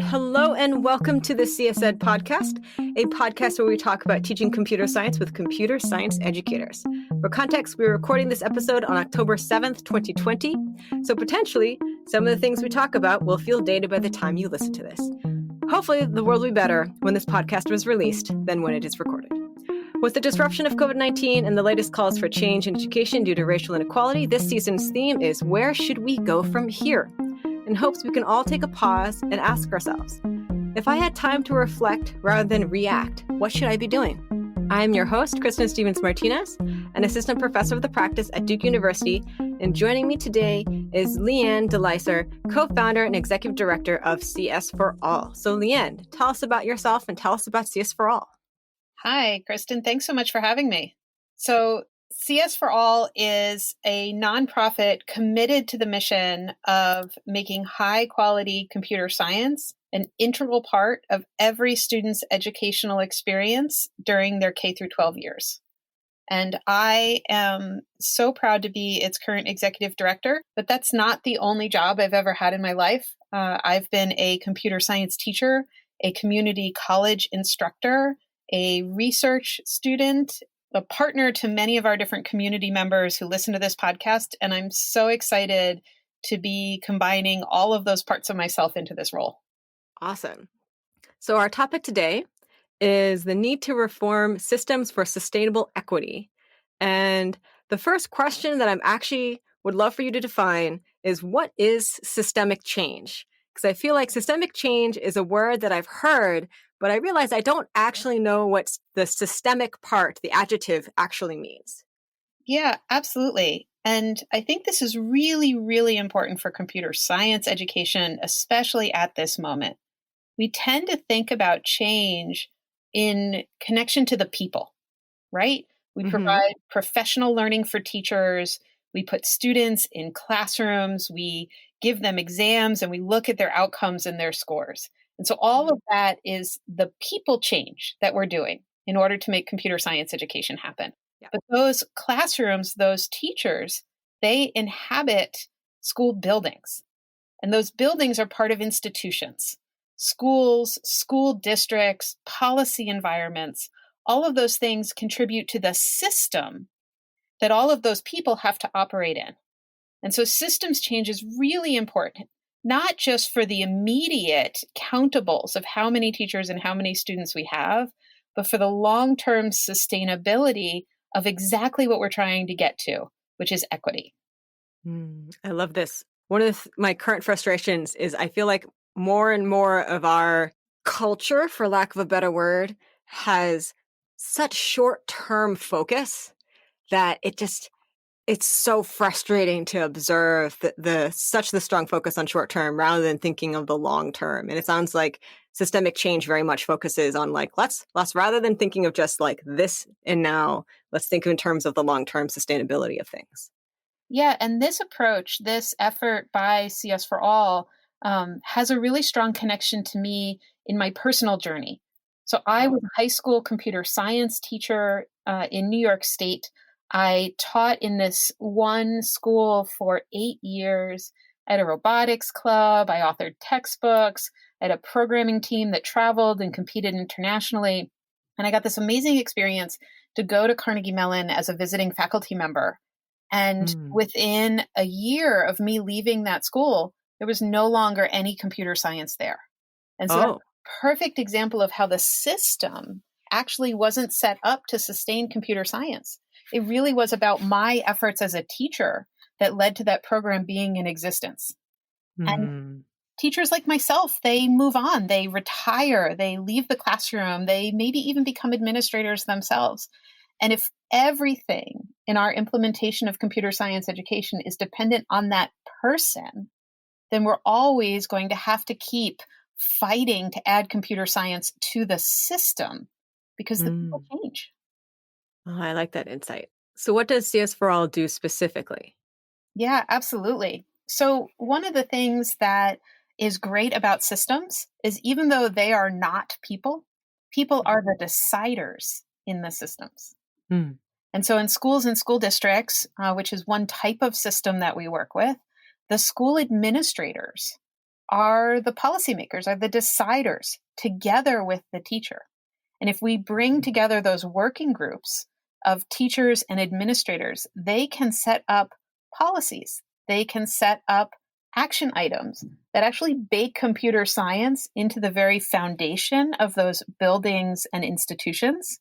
Hello and welcome to the CSEd podcast, a podcast where we talk about teaching computer science with computer science educators. For context, we're recording this episode on October 7th, 2020, so potentially some of the things we talk about will feel dated by the time you listen to this. Hopefully, the world will be better when this podcast was released than when it is recorded. With the disruption of COVID-19 and the latest calls for change in education due to racial inequality, this season's theme is Where Should We Go From Here? In hopes we can all take a pause and ask ourselves, if I had time to reflect rather than react, what should I be doing? I'm your host, Kristin Stephens-Martinez, an assistant professor of the practice at Duke University, and joining me today is Leigh Ann DeLyser, co-founder and executive director of CSforAll. So Leigh Ann, tell us about yourself and tell us about CSforAll. Hi, Kristin. Thanks so much for having me. So CSforAll is a nonprofit committed to the mission of making high-quality computer science an integral part of every student's educational experience during their K through 12 years. And I am so proud to be its current executive director, but that's not the only job I've ever had in my life. I've been a computer science teacher, a community college instructor, a research student, a partner to many of our different community members who listen to this podcast. And I'm so excited to be combining all of those parts of myself into this role. Awesome. So our topic today is the need to reform systems for sustainable equity. And the first question that I'm actually would love for you to define is, what is systemic change? Because I feel like systemic change is a word that I've heard, but I realize I don't actually know what the systemic part, the adjective, actually means. Yeah, absolutely. And I think this is really, really important for computer science education, especially at this moment. We tend to think about change in connection to the people, right? We provide professional learning for teachers. We put students in classrooms. We give them exams and we look at their outcomes and their scores. And so all of that is the people change that we're doing in order to make computer science education happen. Yeah. But those classrooms, those teachers, they inhabit school buildings. And those buildings are part of institutions, schools, school districts, policy environments. All of those things contribute to the system that all of those people have to operate in. And so systems change is really important, not just for the immediate countables of how many teachers and how many students we have, but for the long-term sustainability of exactly what we're trying to get to, which is equity. I love this. One of my current frustrations is I feel like more and more of our culture, for lack of a better word, has such short-term focus that it's so frustrating to observe the strong focus on short term rather than thinking of the long term. And it sounds like systemic change very much focuses on like, let's rather than thinking of just like this and now, let's think in terms of the long term sustainability of things. Yeah, and this approach, this effort by CSforAll has a really strong connection to me in my personal journey. So I was a high school computer science teacher in New York State. I taught in this one school for 8 years. I had a robotics club. I authored textbooks. I had a programming team that traveled and competed internationally. And I got this amazing experience to go to Carnegie Mellon as a visiting faculty member. And within a year of me leaving that school, there was no longer any computer science there. And so that's a perfect example of how the system actually wasn't set up to sustain computer science. It really was about my efforts as a teacher that led to that program being in existence. And teachers like myself, they move on, they retire, they leave the classroom, they maybe even become administrators themselves. And if everything in our implementation of computer science education is dependent on that person, then we're always going to have to keep fighting to add computer science to the system because the people change. Oh, I like that insight. So what does CSforAll do specifically? Yeah, absolutely. So one of the things that is great about systems is even though they are not people, people are the deciders in the systems. And so in schools and school districts, which is one type of system that we work with, the school administrators are the policymakers, are the deciders together with the teacher. And if we bring together those working groups of teachers and administrators, they can set up policies. They can set up action items that actually bake computer science into the very foundation of those buildings and institutions,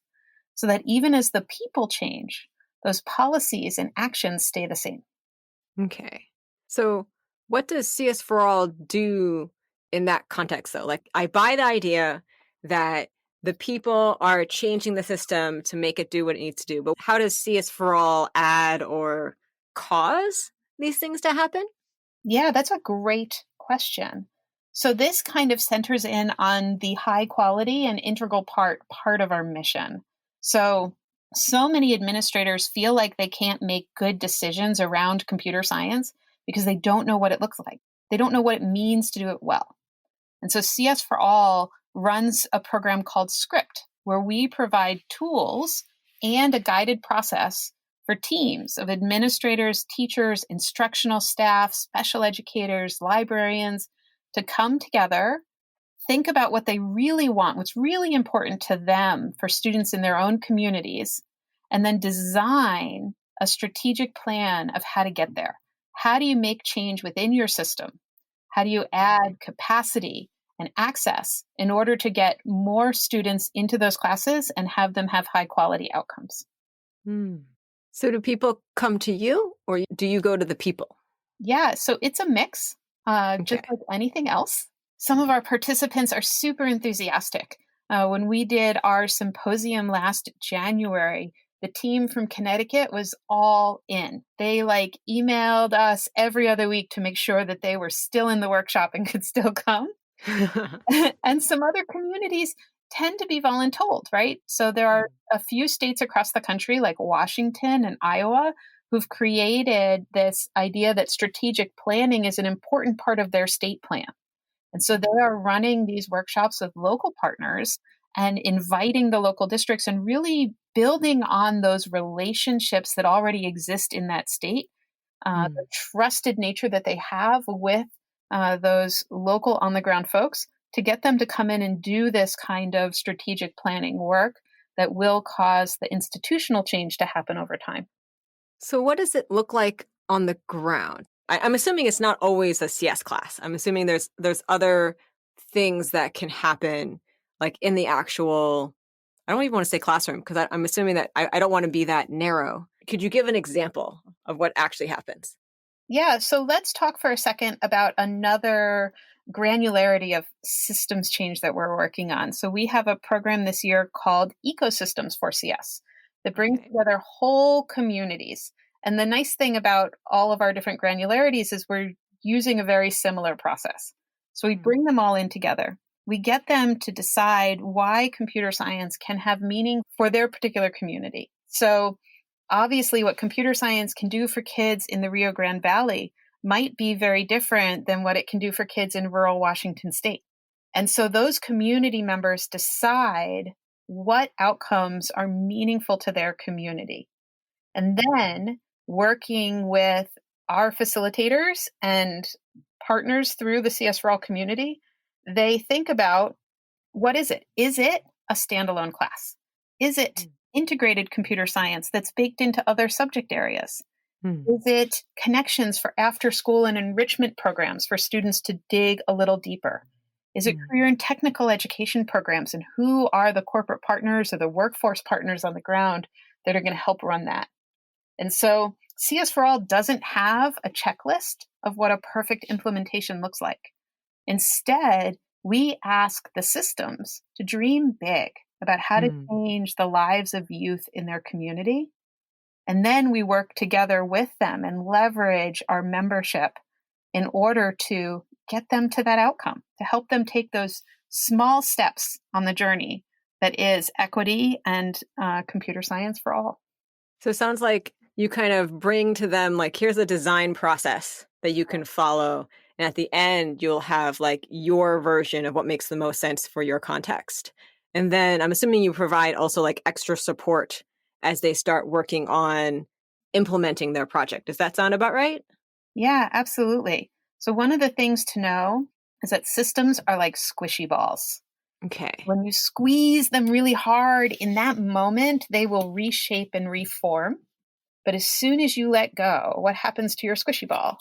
so that even as the people change, those policies and actions stay the same. Okay. So what does CS4All do in that context, though? Like, I buy the idea that the people are changing the system to make it do what it needs to do, but how does CS4All add or cause these things to happen? Yeah, that's a great question. So this kind of centers in on the high quality and integral part of our mission. So many administrators feel like they can't make good decisions around computer science because they don't know what it looks like. They don't know what it means to do it well. And so CS4All runs a program called Script, where we provide tools and a guided process for teams of administrators, teachers, instructional staff, special educators, librarians to come together, think about what they really want, what's really important to them for students in their own communities, and then design a strategic plan of how to get there. How do you make change within your system? How do you add capacity and access in order to get more students into those classes and have them have high quality outcomes? So do people come to you, or do you go to the people? Yeah, so it's a mix, just like anything else. Some of our participants are super enthusiastic. When we did our symposium last January, the team from Connecticut was all in. They emailed us every other week to make sure that they were still in the workshop and could still come. And some other communities tend to be voluntold, right? So there are a few states across the country, like Washington and Iowa, who've created this idea that strategic planning is an important part of their state plan. And so they are running these workshops with local partners and inviting the local districts and really building on those relationships that already exist in that state, the trusted nature that they have with those local on-the-ground folks, to get them to come in and do this kind of strategic planning work that will cause the institutional change to happen over time. So what does it look like on the ground? I'm assuming it's not always a CS class. I'm assuming there's other things that can happen, like in the actual, I don't even want to say classroom, because I'm assuming that I don't want to be that narrow. Could you give an example of what actually happens? Yeah, so let's talk for a second about another granularity of systems change that we're working on. So we have a program this year called Ecosystems for CS that brings together whole communities. And the nice thing about all of our different granularities is we're using a very similar process. So we bring them all in together. We get them to decide why computer science can have meaning for their particular community. So obviously, what computer science can do for kids in the Rio Grande Valley might be very different than what it can do for kids in rural Washington state. And so those community members decide what outcomes are meaningful to their community. And then working with our facilitators and partners through the CS4All community, they think about, what is it? Is it a standalone class? Is it integrated computer science that's baked into other subject areas? Is it connections for after school and enrichment programs for students to dig a little deeper? Is it career and technical education programs, and who are the corporate partners or the workforce partners on the ground that are going to help run that? And so CS4All doesn't have a checklist of what a perfect implementation looks like. Instead, we ask the systems to dream big about how to change the lives of youth in their community. And then we work together with them and leverage our membership in order to get them to that outcome, to help them take those small steps on the journey that is equity and computer science for all. So it sounds like you kind of bring to them, like, here's a design process that you can follow. And at the end, you'll have like your version of what makes the most sense for your context. And then I'm assuming you provide also like extra support as they start working on implementing their project. Does that sound about right? Yeah, absolutely. So one of the things to know is that systems are like squishy balls. Okay. When you squeeze them really hard, in that moment, they will reshape and reform. But as soon as you let go, what happens to your squishy ball?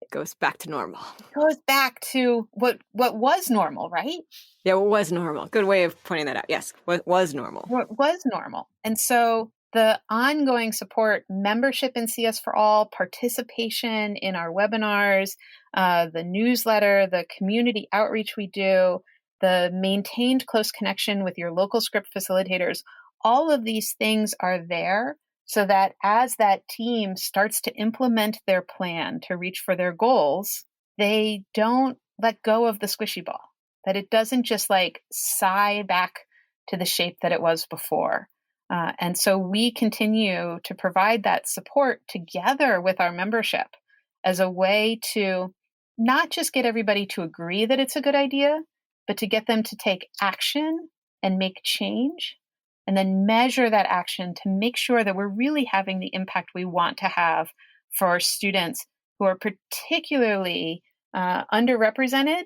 It goes back to normal. It goes back to what was normal, right? Yeah, what was normal? Good way of pointing that out. Yes, what was normal. What was normal. And so the ongoing support, membership in CS4All, participation in our webinars, the newsletter, the community outreach we do, the maintained close connection with your local script facilitators, all of these things are there so that as that team starts to implement their plan to reach for their goals, they don't let go of the squishy ball, that it doesn't just like sigh back to the shape that it was before. And so we continue to provide that support together with our membership as a way to not just get everybody to agree that it's a good idea, but to get them to take action and make change, and then measure that action to make sure that we're really having the impact we want to have for our students who are particularly underrepresented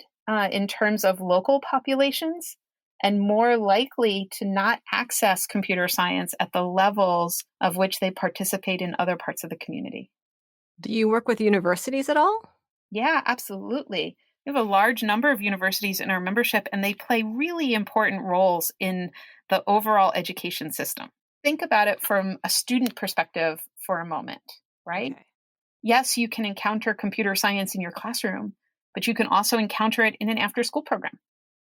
in terms of local populations and more likely to not access computer science at the levels of which they participate in other parts of the community. Do you work with universities at all? Yeah, absolutely. We have a large number of universities in our membership, and they play really important roles in the overall education system. Think about it from a student perspective for a moment, right? Okay. Yes, you can encounter computer science in your classroom, but you can also encounter it in an after-school program.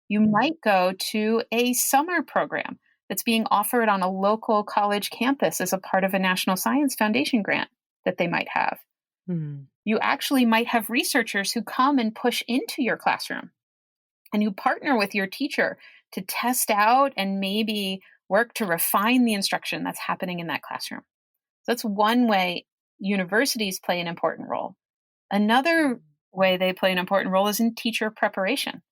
You might go to a summer program that's being offered on a local college campus as a part of a National Science Foundation grant that they might have. You actually might have researchers who come and push into your classroom, and you partner with your teacher to test out and maybe work to refine the instruction that's happening in that classroom. So that's one way universities play an important role. Another way they play an important role is in teacher preparation.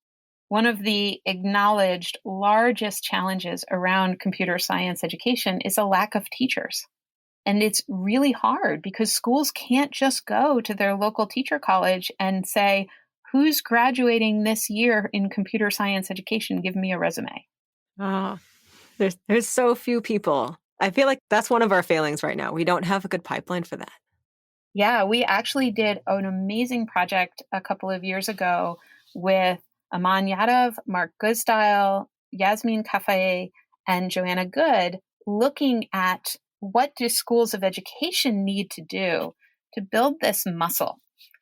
One of the acknowledged largest challenges around computer science education is a lack of teachers. And it's really hard because schools can't just go to their local teacher college and say, who's graduating this year in computer science education? Give me a resume. Oh, there's so few people. I feel like that's one of our failings right now. We don't have a good pipeline for that. Yeah, we actually did an amazing project a couple of years ago with Aman Yadav, Mark Goodstyle, Yasmin Kafaye, and Joanna Good, looking at what do schools of education need to do to build this muscle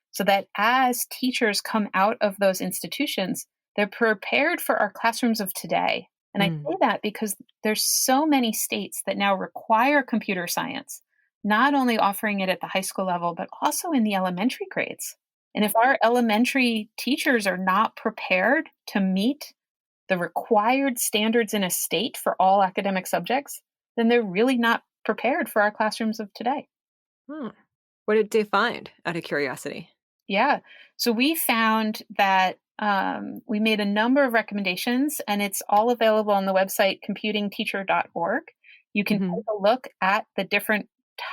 so that as teachers come out of those institutions, they're prepared for our classrooms of today. And I say that because there's so many states that now require computer science, not only offering it at the high school level, but also in the elementary grades. And if our elementary teachers are not prepared to meet the required standards in a state for all academic subjects, then they're really not prepared for our classrooms of today. What did they find, out of curiosity? Yeah. So we found that we made a number of recommendations, and it's all available on the website computingteacher.org. You can take a look at the different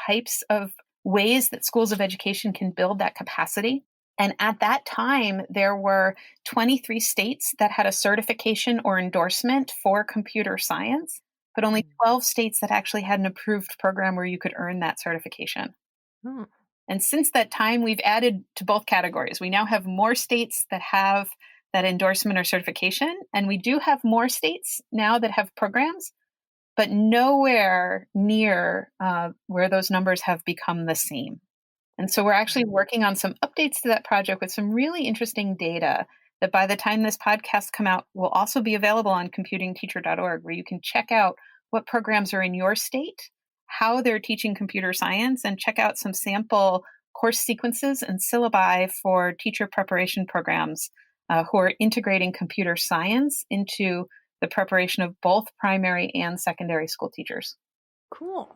types of ways that schools of education can build that capacity. And at that time, there were 23 states that had a certification or endorsement for computer science, but only 12 states that actually had an approved program where you could earn that certification. And since that time, we've added to both categories. We now have more states that have that endorsement or certification, and we do have more states now that have programs, but nowhere near where those numbers have become the same. And so we're actually working on some updates to that project with some really interesting data that by the time this podcast come out will also be available on computingteacher.org, where you can check out what programs are in your state, how they're teaching computer science, and check out some sample course sequences and syllabi for teacher preparation programs who are integrating computer science into the preparation of both primary and secondary school teachers. Cool.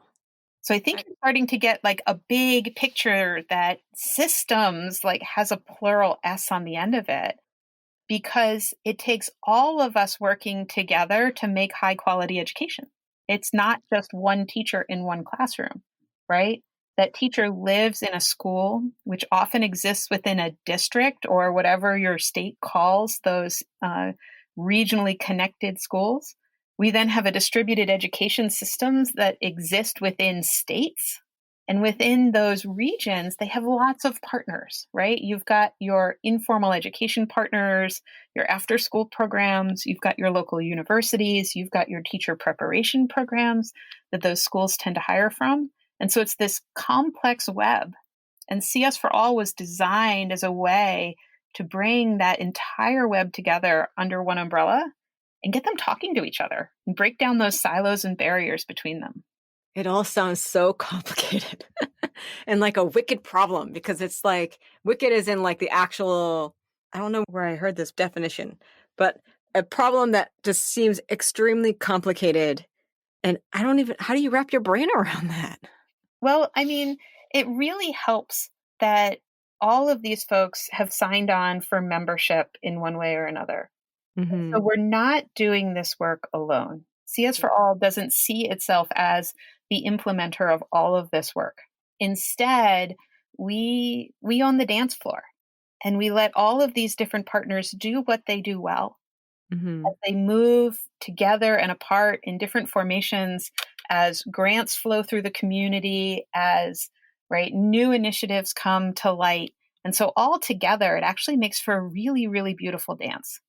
So I think you're starting to get like a big picture that systems like has a plural S on the end of it, because it takes all of us working together to make high quality education. It's not just one teacher in one classroom, right? That teacher lives in a school, which often exists within a district or whatever your state calls those regionally connected schools. We then have a distributed education systems that exist within states. And within those regions, they have lots of partners, right? You've got your informal education partners, your after school programs, you've got your local universities, you've got your teacher preparation programs that those schools tend to hire from. And so it's this complex web. And CS4All was designed as a way to bring that entire web together under one umbrella and get them talking to each other and break down those silos and barriers between them. It all sounds so complicated and like a wicked problem, because it's like wicked is in like the actual, I don't know where I heard this definition, but a problem that just seems extremely complicated. And I don't even, how do you wrap your brain around that? Well, I mean, it really helps that all of these folks have signed on for membership in one way or another. Mm-hmm. So we're not doing this work alone. CS4All doesn't see itself as the implementer of all of this work. Instead, we own the dance floor, and we let all of these different partners do what they do well. Mm-hmm. As they move together and apart in different formations, as grants flow through the community, as new initiatives come to light. And so all together, it actually makes for a really, really beautiful dance.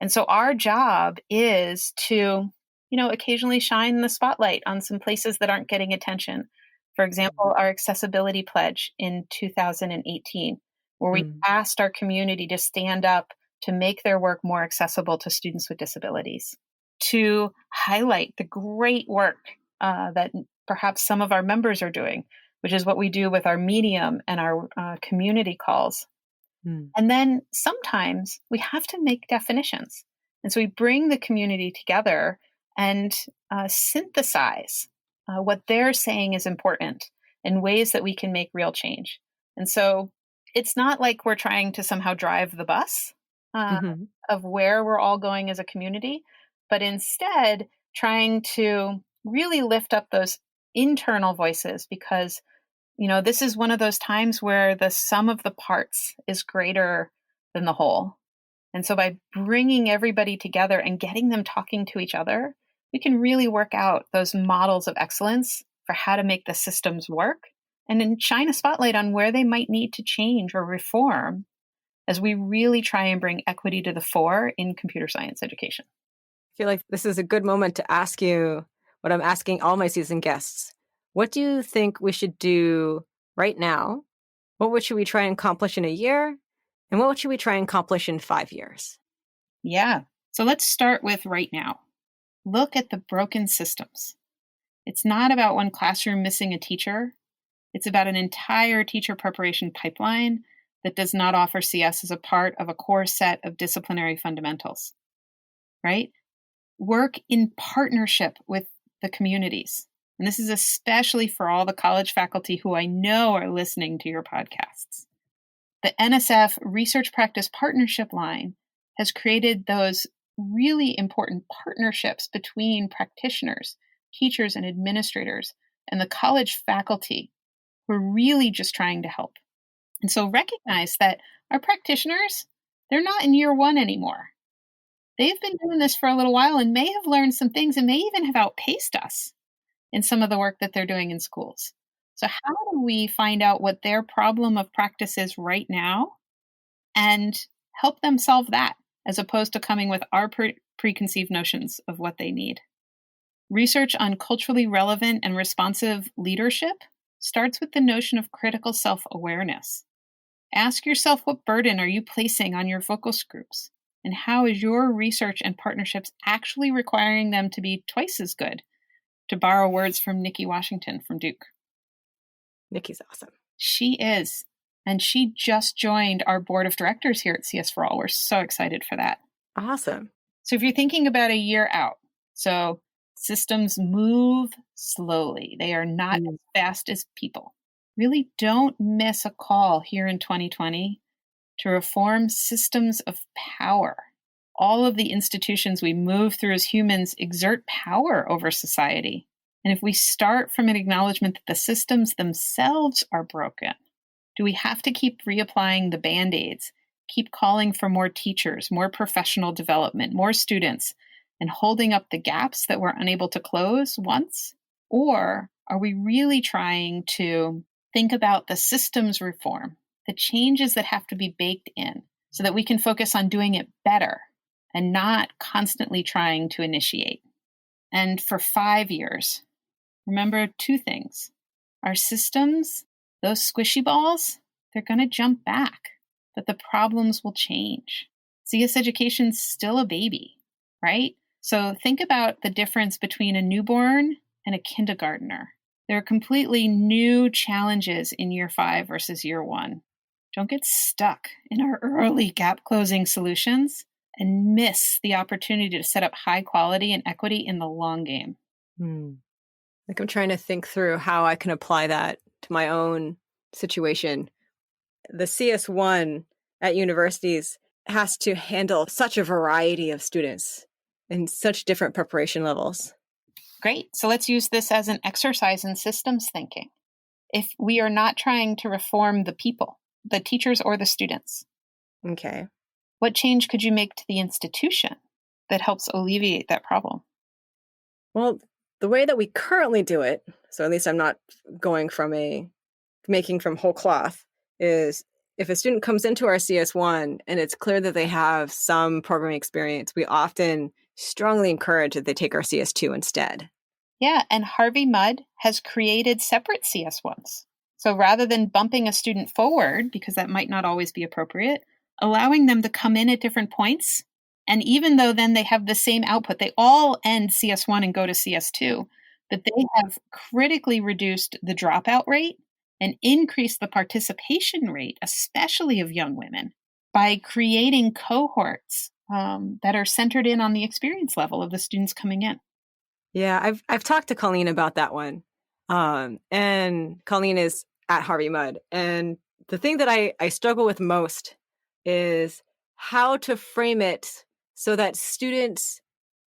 And so our job is to, occasionally shine the spotlight on some places that aren't getting attention. For example, our accessibility pledge in 2018, where we asked our community to stand up to make their work more accessible to students with disabilities, to highlight the great work that perhaps some of our members are doing, which is what we do with our Medium and our community calls. And then sometimes we have to make definitions. And so we bring the community together and synthesize what they're saying is important in ways that we can make real change. And so it's not like we're trying to somehow drive the bus of where we're all going as a community, but instead trying to really lift up those internal voices, because this is one of those times where the sum of the parts is greater than the whole. And so by bringing everybody together and getting them talking to each other, we can really work out those models of excellence for how to make the systems work, and then shine a spotlight on where they might need to change or reform as we really try and bring equity to the fore in computer science education. I feel like this is a good moment to ask you what I'm asking all my seasoned guests. What do you think we should do right now? What should we try and accomplish in a year? And what should we try and accomplish in 5 years? Yeah. So let's start with right now. Look at the broken systems. It's not about one classroom missing a teacher. It's about an entire teacher preparation pipeline that does not offer CS as a part of a core set of disciplinary fundamentals, right? Work in partnership with the communities. And this is especially for all the college faculty who I know are listening to your podcasts. The NSF Research Practice Partnership line has created those really important partnerships between practitioners, teachers, and administrators, and the college faculty who are really just trying to help. And so recognize that our practitioners, they're not in year one anymore. They've been doing this for a little while and may have learned some things and may even have outpaced us in some of the work that they're doing in schools. So how do we find out what their problem of practice is right now and help them solve that, as opposed to coming with our preconceived notions of what they need? Research on culturally relevant and responsive leadership starts with the notion of critical self-awareness. Ask yourself, what burden are you placing on your focus groups? And how is your research and partnerships actually requiring them to be twice as good? To borrow words from Nikki Washington from Duke. Nikki's awesome. She is. And she just joined our board of directors here at CS4All. We're so excited for that. Awesome. So if you're thinking about a year out, so systems move slowly. They are not as fast as people. Really don't miss a call here in 2020 to reform systems of power. All of the institutions we move through as humans exert power over society. And if we start from an acknowledgement that the systems themselves are broken, do we have to keep reapplying the Band-Aids, keep calling for more teachers, more professional development, more students, and holding up the gaps that we're unable to close once? Or are we really trying to think about the systems reform, the changes that have to be baked in so that we can focus on doing it better and not constantly trying to initiate? And for 5 years, remember 2 things. Our systems, those squishy balls, they're going to jump back, but the problems will change. CS education's still a baby, right? So think about the difference between a newborn and a kindergartner. There are completely new challenges in year 5 versus year 1. Don't get stuck in our early gap closing solutions and miss the opportunity to set up high quality and equity in the long game. Like I'm trying to think through how I can apply that to my own situation. The CS1 at universities has to handle such a variety of students and such different preparation levels. Great. So let's use this as an exercise in systems thinking. If we are not trying to reform the people, the teachers or the students, Okay. what change could you make to the institution that helps alleviate that problem? Well, the way that we currently do it, so at least I'm not going from making from whole cloth, is if a student comes into our CS1 and it's clear that they have some programming experience, we often strongly encourage that they take our CS2 instead. Yeah, and Harvey Mudd has created separate CS1s. So rather than bumping a student forward, because that might not always be appropriate, allowing them to come in at different points. And even though then they have the same output, they all end CS1 and go to CS2, but they have critically reduced the dropout rate and increased the participation rate, especially of young women, by creating cohorts that are centered in on the experience level of the students coming in. Yeah, I've talked to Colleen about that one. And Colleen is at Harvey Mudd. And the thing that I struggle with most is how to frame it so that students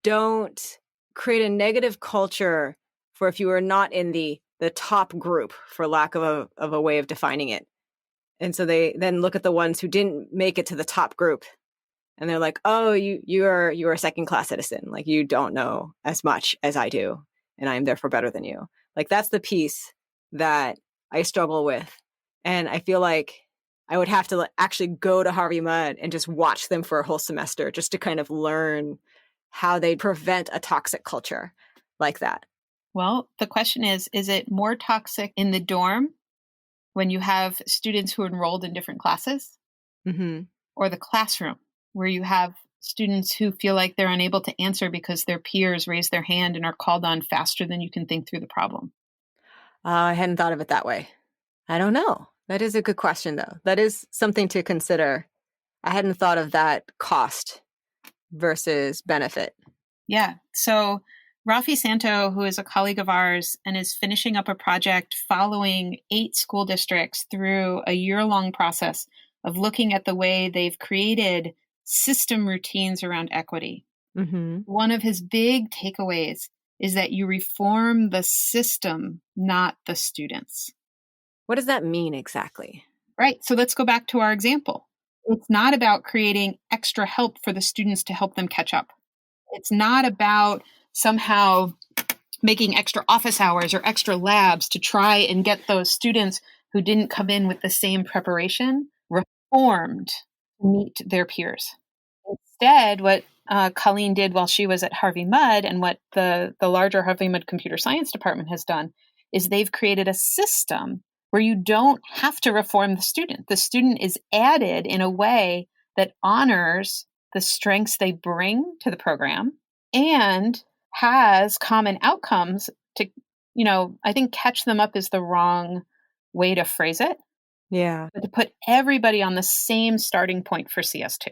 don't create a negative culture for if you are not in the top group, for lack of a way of defining it. And so they then look at the ones who didn't make it to the top group and they're like, oh, you're a second class citizen. Like you don't know as much as I do. And I'm therefore better than you. Like that's the piece that I struggle with. And I feel like I would have to actually go to Harvey Mudd and just watch them for a whole semester just to kind of learn how they prevent a toxic culture like that. Well, the question is it more toxic in the dorm when you have students who are enrolled in different classes? Mm-hmm. Or the classroom where you have students who feel like they're unable to answer because their peers raise their hand and are called on faster than you can think through the problem? I hadn't thought of it that way. I don't know. That is a good question, though. That is something to consider. I hadn't thought of that cost versus benefit. Yeah. So Rafi Santo, who is a colleague of ours and is finishing up a project following 8 school districts through a year-long process of looking at the way they've created system routines around equity. Mm-hmm. One of his big takeaways is that you reform the system, not the students. What does that mean exactly? Right. So let's go back to our example. It's not about creating extra help for the students to help them catch up. It's not about somehow making extra office hours or extra labs to try and get those students who didn't come in with the same preparation reformed to meet their peers. Instead, what Colleen did while she was at Harvey Mudd and what the larger Harvey Mudd Computer Science Department has done is they've created a system where you don't have to reform the student. The student is added in a way that honors the strengths they bring to the program and has common outcomes to, I think catch them up is the wrong way to phrase it. Yeah. But to put everybody on the same starting point for CS2.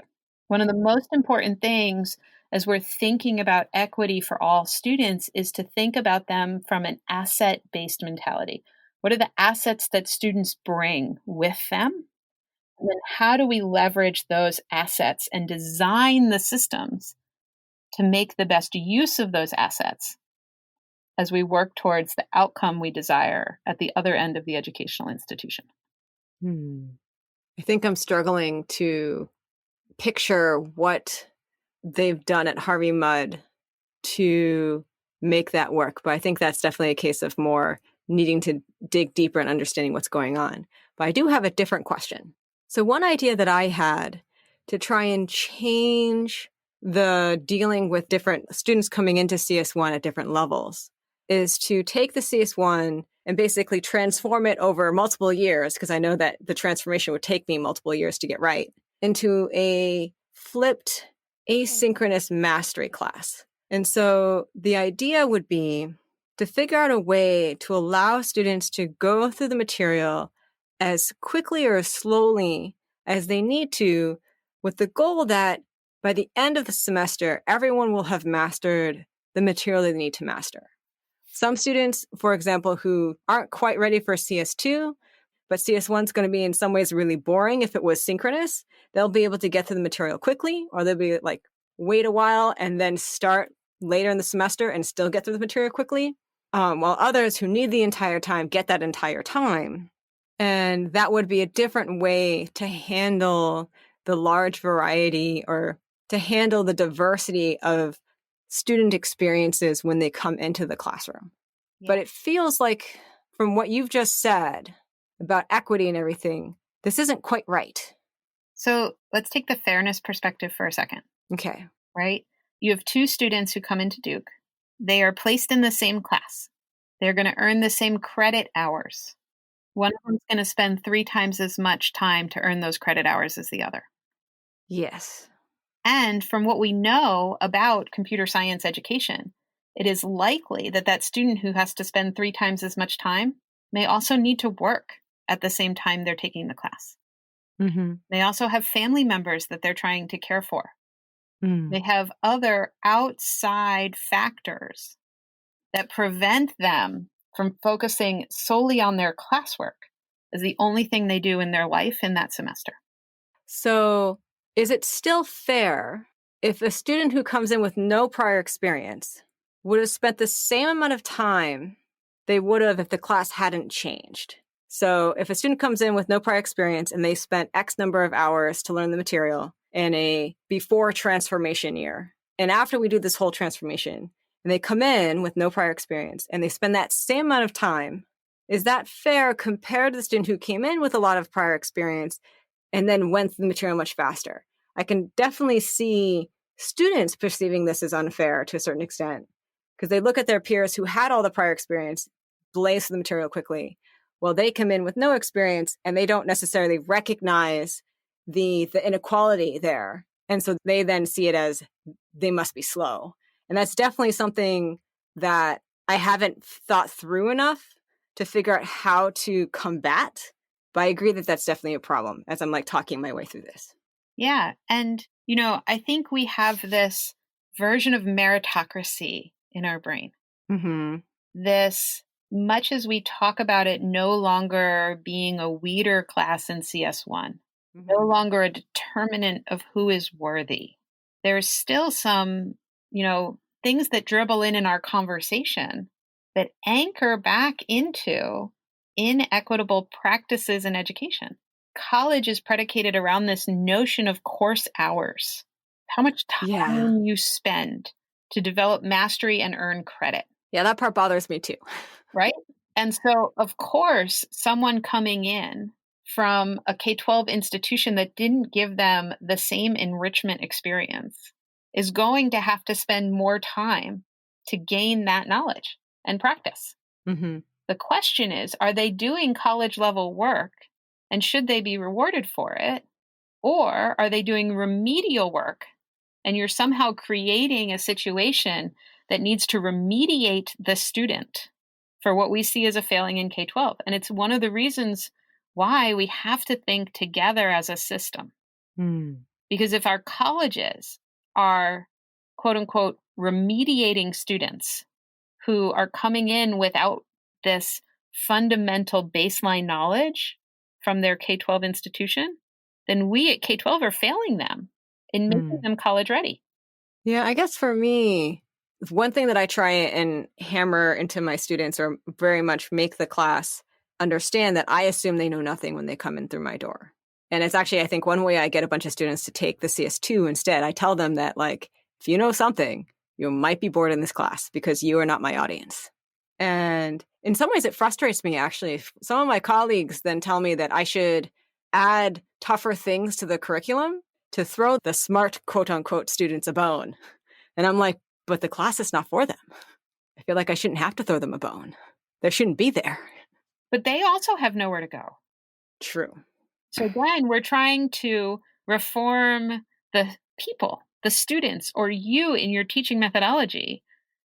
One of the most important things as we're thinking about equity for all students is to think about them from an asset-based mentality. What are the assets that students bring with them? And then how do we leverage those assets and design the systems to make the best use of those assets as we work towards the outcome we desire at the other end of the educational institution. I think I'm struggling to picture what they've done at Harvey Mudd to make that work. But I think that's definitely a case of more needing to dig deeper and understanding what's going on. But I do have a different question. So one idea that I had to try and change the dealing with different students coming into CS1 at different levels is to take the CS1 and basically transform it over multiple years, because I know that the transformation would take me multiple years to get right, into a flipped asynchronous mastery class. And so the idea would be to figure out a way to allow students to go through the material as quickly or as slowly as they need to, with the goal that by the end of the semester, everyone will have mastered the material they need to master. Some students, for example, who aren't quite ready for CS2, but CS1 is going to be in some ways really boring if it was synchronous, they'll be able to get through the material quickly, or they'll be like, wait a while and then start later in the semester and still get through the material quickly. While others who need the entire time get that entire time. And that would be a different way to handle the large variety or to handle the diversity of student experiences when they come into the classroom. Yeah. But it feels like, from what you've just said about equity and everything, this isn't quite right. So let's take the fairness perspective for a second. Okay. Right? You have two students who come into Duke. They are placed in the same class. They're going to earn the same credit hours. One of them is going to spend 3 times as much time to earn those credit hours as the other. Yes. And from what we know about computer science education, it is likely that that student who has to spend 3 times as much time may also need to work at the same time they're taking the class. Mm-hmm. They also have family members that they're trying to care for. They have other outside factors that prevent them from focusing solely on their classwork as the only thing they do in their life in that semester. So is it still fair if a student who comes in with no prior experience would have spent the same amount of time they would have if the class hadn't changed? So if a student comes in with no prior experience and they spent X number of hours to learn the material in a before transformation year, and after we do this whole transformation, and they come in with no prior experience and they spend that same amount of time, is that fair compared to the student who came in with a lot of prior experience and then went through the material much faster? I can definitely see students perceiving this as unfair to a certain extent, because they look at their peers who had all the prior experience, blaze through the material quickly. Well, they come in with no experience and they don't necessarily recognize the inequality there. And so they then see it as they must be slow. And that's definitely something that I haven't thought through enough to figure out how to combat. But I agree that that's definitely a problem as I'm like talking my way through this. Yeah. And, I think we have this version of meritocracy in our brain. Mm-hmm. This, much as we talk about it no longer being a weeder class in CS1, no longer a determinant of who is worthy. There's still some, things that dribble in our conversation that anchor back into inequitable practices in education. College is predicated around this notion of course hours, how much time you spend to develop mastery and earn credit. Yeah, that part bothers me too. Right? And so, of course, someone coming in from a K-12 institution that didn't give them the same enrichment experience is going to have to spend more time to gain that knowledge and practice. Mm-hmm. The question is, are they doing college level work and should they be rewarded for it? Or are they doing remedial work and you're somehow creating a situation that needs to remediate the student for what we see as a failing in K-12? And it's one of the reasons why we have to think together as a system. Because if our colleges are, quote unquote, remediating students who are coming in without this fundamental baseline knowledge from their K-12 institution, then we at K-12 are failing them in making them college ready. Yeah, I guess for me, one thing that I try and hammer into my students, or very much make the class understand, that I assume they know nothing when they come in through my door. And it's actually, I think, one way I get a bunch of students to take the CS2 instead. I tell them that, like, if you know something, you might be bored in this class because you are not my audience. And in some ways, it frustrates me, actually. Some of my colleagues then tell me that I should add tougher things to the curriculum to throw the smart, quote unquote, students a bone. And I'm like, but the class is not for them. I feel like I shouldn't have to throw them a bone. They shouldn't be there. But they also have nowhere to go. True. So again, we're trying to reform the people, the students, or you in your teaching methodology,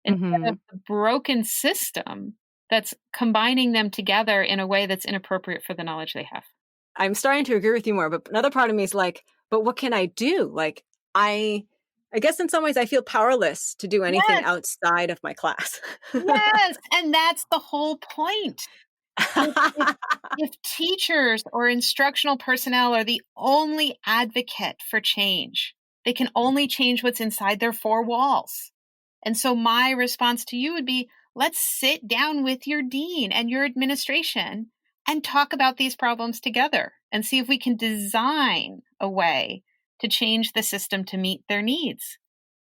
instead of the broken system that's combining them together in a way that's inappropriate for the knowledge they have. I'm starting to agree with you more, but another part of me is like, but what can I do? Like, I guess in some ways I feel powerless to do anything outside of my class. Yes, and that's the whole point. If teachers or instructional personnel are the only advocate for change, they can only change what's inside their four walls. And so my response to you would be, let's sit down with your dean and your administration and talk about these problems together and see if we can design a way to change the system to meet their needs.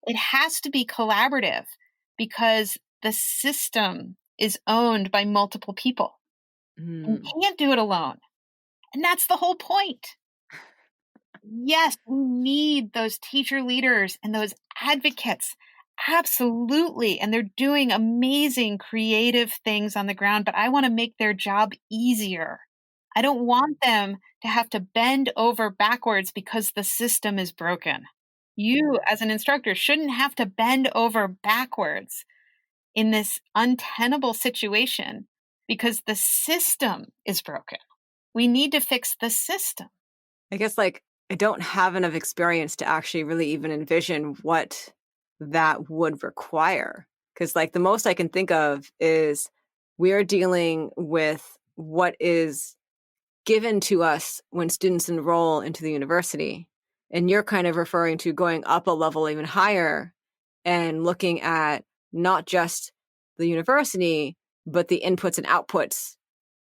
It has to be collaborative because the system is owned by multiple people. You can't do it alone. And that's the whole point. Yes, we need those teacher leaders and those advocates. Absolutely. And they're doing amazing creative things on the ground, but I want to make their job easier. I don't want them to have to bend over backwards because the system is broken. You, as an instructor, shouldn't have to bend over backwards in this untenable situation because the system is broken. We need to fix the system. I guess, like, I don't have enough experience to actually really even envision what that would require. Because, like, the most I can think of is we're dealing with what is given to us when students enroll into the university. And you're kind of referring to going up a level even higher and looking at not just the university, but the inputs and outputs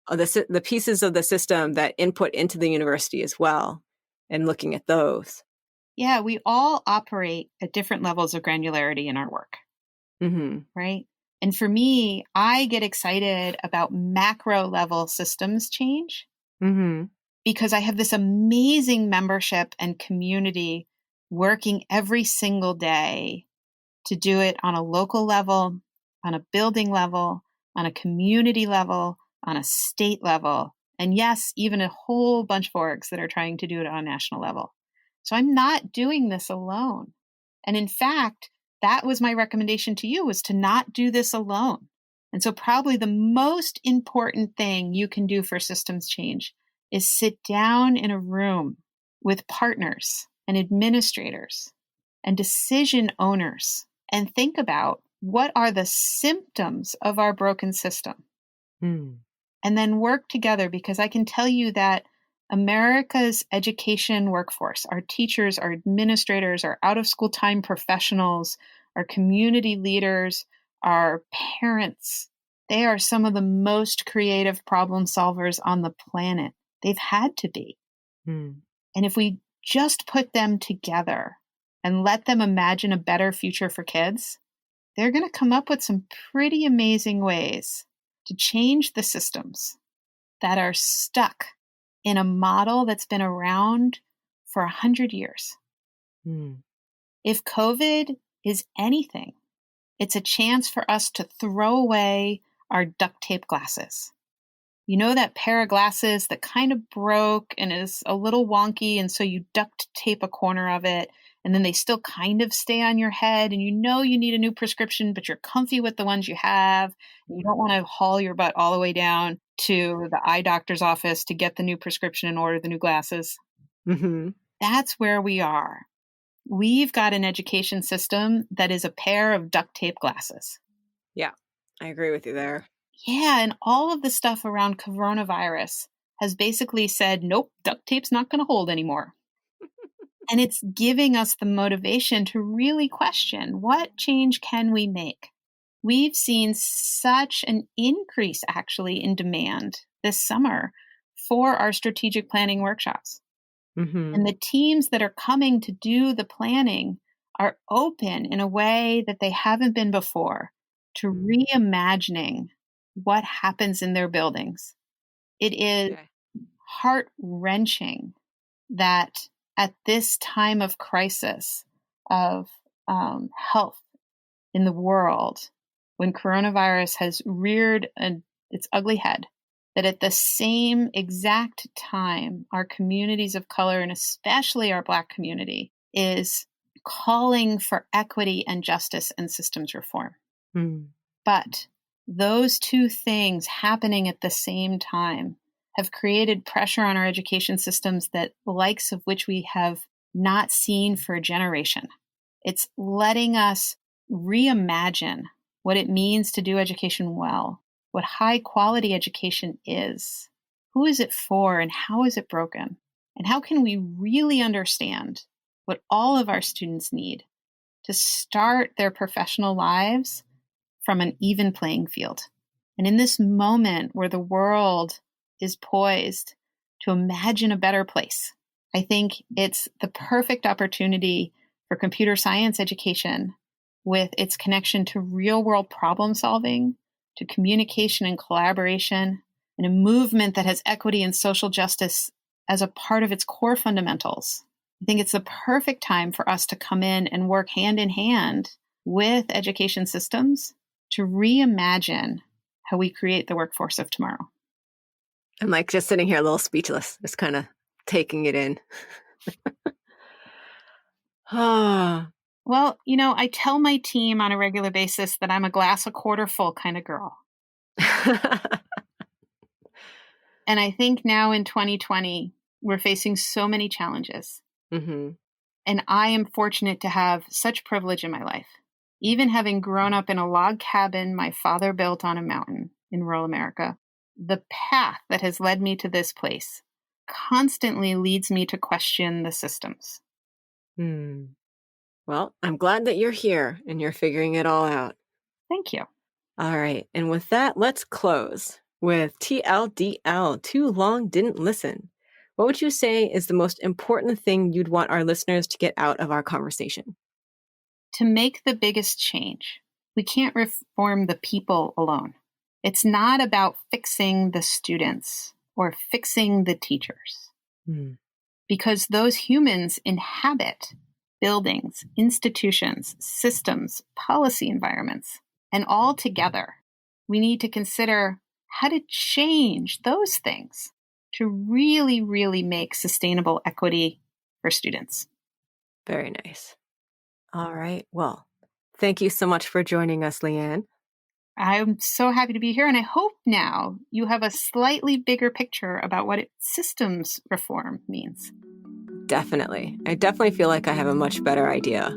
of the pieces of the system that input into the university as well, and looking at those. Yeah, we all operate at different levels of granularity in our work, right? And for me, I get excited about macro level systems change because I have this amazing membership and community working every single day to do it on a local level, on a building level, on a community level, on a state level, and yes, even a whole bunch of orgs that are trying to do it on a national level. So I'm not doing this alone. And in fact, that was my recommendation to you, was to not do this alone. And so probably the most important thing you can do for systems change is sit down in a room with partners and administrators and decision owners and think about what are the symptoms of our broken system. And then work together, because I can tell you that America's education workforce, our teachers, our administrators, our out-of-school time professionals, our community leaders, our parents, they are some of the most creative problem solvers on the planet. They've had to be. And if we just put them together and let them imagine a better future for kids, they're going to come up with some pretty amazing ways to change the systems that are stuck in a model that's been around for 100 years. If COVID is anything, it's a chance for us to throw away our duct tape glasses. You know, that pair of glasses that kind of broke and is a little wonky, and so you duct tape a corner of it, and then they still kind of stay on your head, and you know you need a new prescription, but you're comfy with the ones you have, and you don't want to haul your butt all the way down to the eye doctor's office to get the new prescription and order the new glasses. That's where we are. We've got an education system that is a pair of duct tape glasses. Yeah, I agree with you there. Yeah, and all of the stuff around coronavirus has basically said, nope, duct tape's not going to hold anymore. And it's giving us the motivation to really question, what change can we make? We've seen such an increase actually in demand this summer for our strategic planning workshops. Mm-hmm. And the teams that are coming to do the planning are open in a way that they haven't been before to reimagining what happens in their buildings. It is heart-wrenching that at this time of crisis of health in the world, when coronavirus has reared its ugly head, that at the same exact time, our communities of color, and especially our Black community, is calling for equity and justice and systems reform. Mm. But those two things happening at the same time have created pressure on our education systems that the likes of which we have not seen for a generation. It's letting us reimagine what it means to do education well, what high quality education is, who is it for, and how is it broken? And how can we really understand what all of our students need to start their professional lives from an even playing field? And in this moment where the world is poised to imagine a better place, I think it's the perfect opportunity for computer science education with its connection to real-world problem solving, to communication and collaboration, and a movement that has equity and social justice as a part of its core fundamentals. I think it's the perfect time for us to come in and work hand in hand with education systems to reimagine how we create the workforce of tomorrow. I'm like just sitting here a little speechless, just kind of taking it in. Well, I tell my team on a regular basis that I'm a glass a quarter full kind of girl. And I think now in 2020, we're facing so many challenges. Mm-hmm. And I am fortunate to have such privilege in my life. Even having grown up in a log cabin my father built on a mountain in rural America, the path that has led me to this place constantly leads me to question the systems. Well, I'm glad that you're here and you're figuring it all out. Thank you. All right. And with that, let's close with TLDL, too long didn't listen. What would you say is the most important thing you'd want our listeners to get out of our conversation? To make the biggest change, we can't reform the people alone. It's not about fixing the students or fixing the teachers. Because those humans inhabit buildings, institutions, systems, policy environments. And all together, we need to consider how to change those things to really, really make sustainable equity for students. Very nice. All right. Well, thank you so much for joining us, Leigh Ann. I'm so happy to be here, and I hope now you have a slightly bigger picture about what systems reform means. Definitely. I definitely feel like I have a much better idea.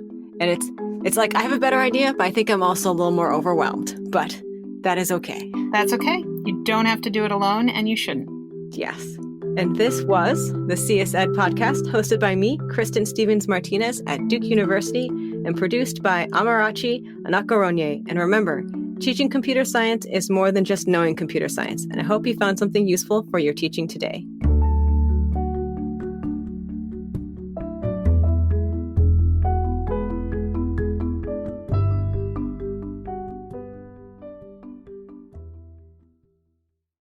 And it's like I have a better idea, but I think I'm also a little more overwhelmed. But that is okay. That's okay. You don't have to do it alone, and you shouldn't. Yes. And this was the CSEd podcast, hosted by me, Kristin Stephens-Martinez at Duke University, and produced by Amarachi Anakaronye. And remember, teaching computer science is more than just knowing computer science. And I hope you found something useful for your teaching today.